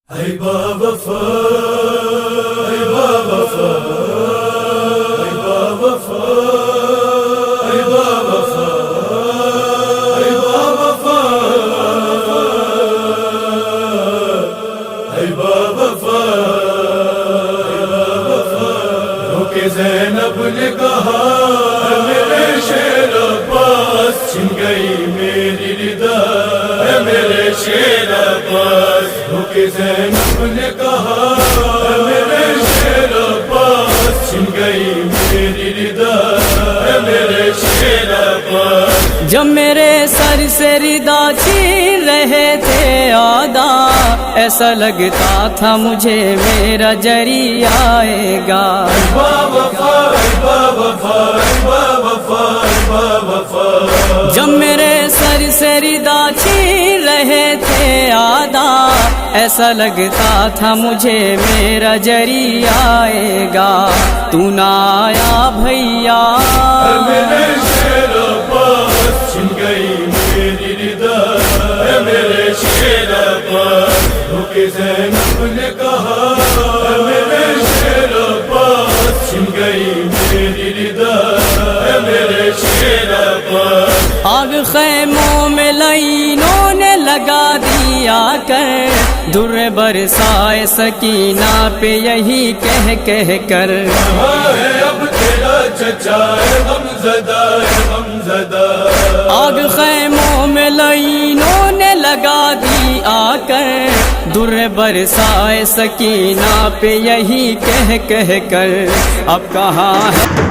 Hey Baba Fa, hey Baba Fa, hey Baba Fa, hey Baba Fa, hey Baba Fa, hey Baba Fa, hey Baba Fa. روکے زینب نے کہا میرے شیر عباس چھن گئی میری ردا، میرے شیر عباس. روکے زینب نے کہا میرے شیر عباس چھن گئی میری ردا، میرے شیر عباس. جب میرے سر سے ردا چھین رہے تھے آدھا، ایسا لگتا تھا مجھے میرا جری آئے گا. بابا فا، بابا فا، بابا فا، بابا فا. جب میرے سر سے ردا چھین رہے تھے آدھا، ایسا لگتا تھا مجھے میرا جری آئے گا. تو نہ آیا بھیا، میرے شیر عباس چھن گئی میری ردا، میرے شیر عباس. روکے زینب نے کہا میرے شیر عباس چھن گئی میری ردا، میرے شیر عباس. آگ خیموں میں لائنوں نے لگا دیا کر، در برسائے سکینہ پہ یہی کہہ کر. کہاں ہے اب تیرا چچا غمزدہ، غمزدہ. آگ خیموں میں لائنوں نے لگا دی آ کر، در برسائے سکینہ پہ یہی کہہ کر. اب کہاں ہے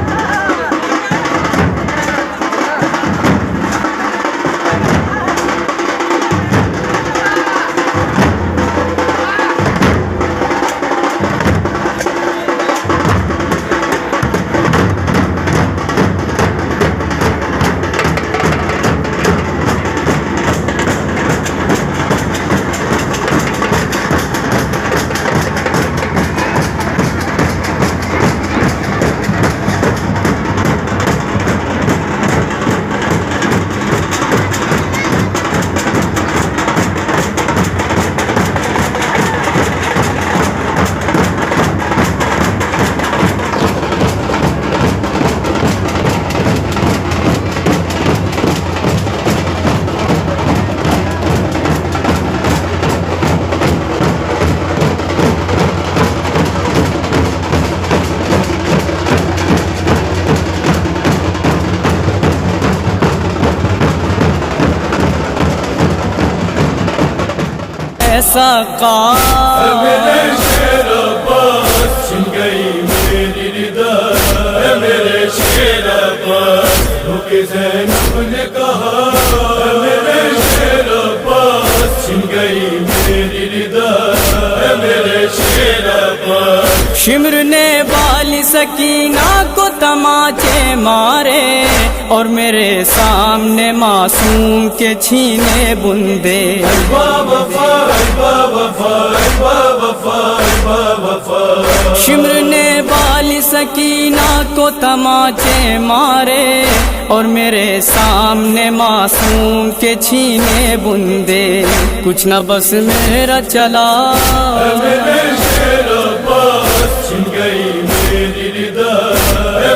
ایسا قام؟ میرے شیر عباس چھن گئی میری ردا، میرے شیر عباس. روکے زینب نے کہا میرے شیر عباس چھن گئی میری ردا، میرے شیر عباس. شمر نے بالی سکینہ کو تماچے مارے، اور میرے سامنے معصوم کے چھینے بندے. بابا فا، بابا فا، بابا فا، بابا فا. شمر نے بالی سکینہ کو تماچے مارے، اور میرے سامنے معصوم کے چھینے بندے. کچھ نہ بس میرا چلا، میرے شیر عباس چھن گئی میری ردا،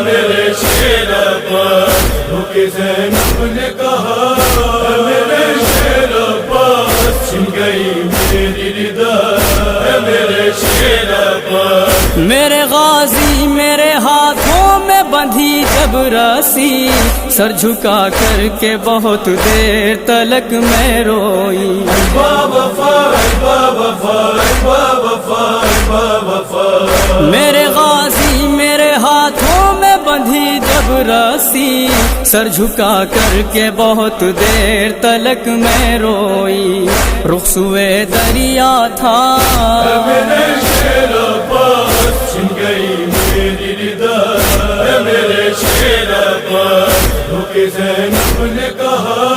میرے شیر عباس. روکے زینب نے کہا میرے شیر عباس چھن گئی میری ردا، میرے شیر عباس. میرے غازی میرے ہاتھوں میں بندھی جب رسی، سر جھکا کر کے بہت دیر تلک میں روئی. بابا فا، بابا فا، بابا فا، بابا فا. میرے غازی میرے ہاتھوں میں بندھی جب رسی، سر جھکا کر کے بہت دیر تلک میں روئی. رخ سوئے دریا تھا، میرے شیر عباس چھن گئی میری ردا، میرے شیر عباس. روکے زینب نے کہا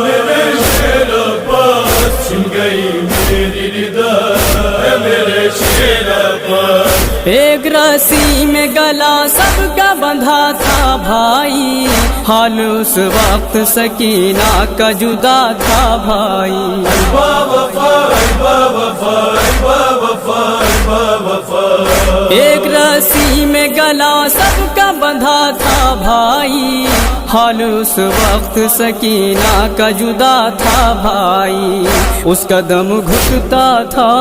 میرے شیر عباس چھن گئی میری ردا، میرے شیر عباس. ایک رسی میں گلا سب کا بندھا تھا بھائی، حال اس وقت سکینہ کا جدا تھا بھائی. بابا فا، بابا فا، گلا سب کا بندھا تھا بھائی، حال اس وقت سکینہ کا جدا تھا بھائی، اس کا دم گھٹتا تھا۔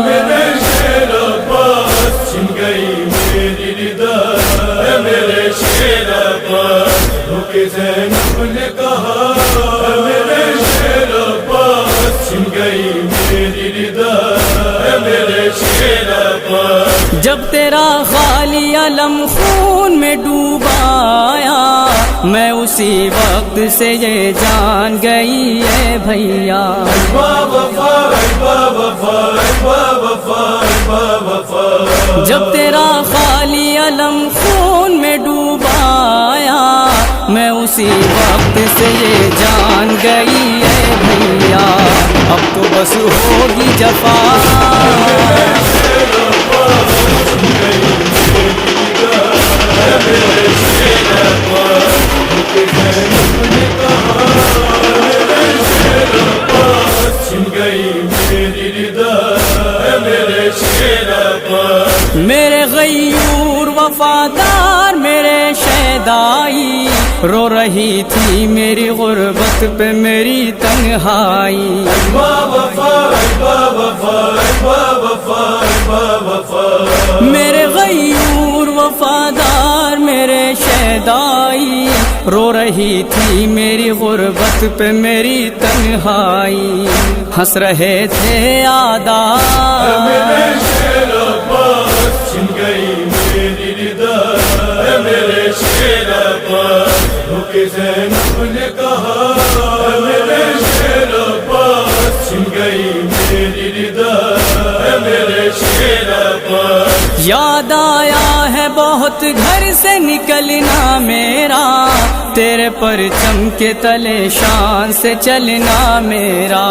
میرے شیر عباس چھن گئی میری ردا، میرے شیر عباس روکے زینب نے کہا، میرے شیر عباس چھن گئی میری ردا، میرے شیر عباس۔ جب تیرا خالی علم خون میں ڈوبایا، میں اسی وقت سے یہ جان گئی ہے بھیا، جب تیرا خالی علم خون میں ڈوبایا، میں اسی وقت سے یہ جان گئی ہے بھیا، اب تو بس ہوگی جفا۔ میرے غیور وفادار میرے شیدائی، رو رہی تھی میری غربت پہ میری تنہائی، میرے غیور وفادار میرے شیدائی، رو رہی تھی میری غربت پہ میری تنہائی، ہنس رہے تھے آدا۔ چھن گئی میری ردا، میرے شیر عباس روکے زینب نے کہا، میرے شیر عباس چھن گئی میری ردا، میرے شیر عباس۔ یاد آیا ہے بہت گھر سے نکلنا میرا، تیرے پرچم کے تلے شان سے چلنا میرا،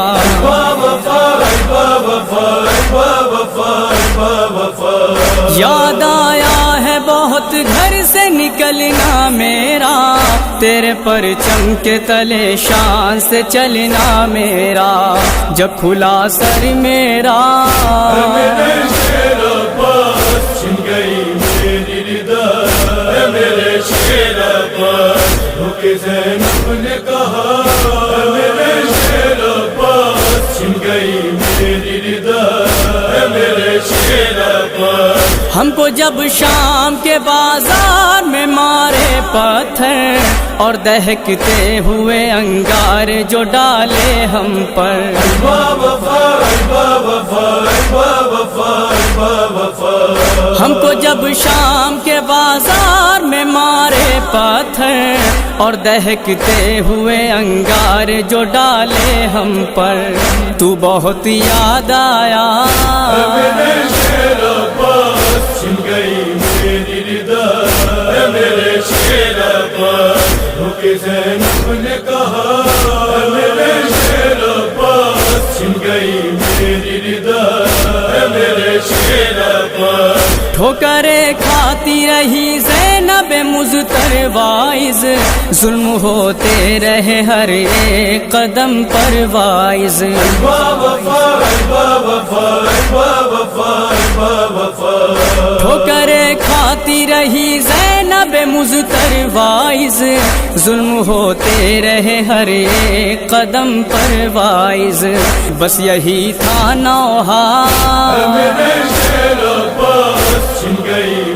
یاد آیا ہے بہت گھر سے نکلنا میرا، تیرے پرچم کے تلے شان سے چلنا میرا، جب کھلا سر میرا۔ میرے شیر عباس چھن گئی میری ردا، میرے شیر عباس روکے زینب نے کہا، میرے شیر عباس چھن گئی میری ردا، میرے شیر عباس۔ ہم کو جب شام کے بازار میں مارے پتھر اور دہکتے ہوئے انگارے جو ڈالے ہم پر، ہم کو جب شام کے بازار میں مارے پتھر اور دہکتے ہوئے انگارے جو ڈالے ہم پر، تو بہت یاد آیا۔ میرے شیر عباس چھن گئی میری ردا، میرے شیر عباس روکے زینب نے کہا، میرے شیر عباس چھن گئی میری ردا، میرے شیر عباس۔ ٹھوکریں کھاتی رہی زینب مضطر وائز، ظلم ہوتے رہے ہر ایک قدم پر وائز، ٹھوکریں کھاتی رہی زینب مضطر وائز، ظلم ہوتے رہے ہر ایک قدم پر وائز، بس یہی تھا نوحہ۔ میرے شیر عباس چھن گئی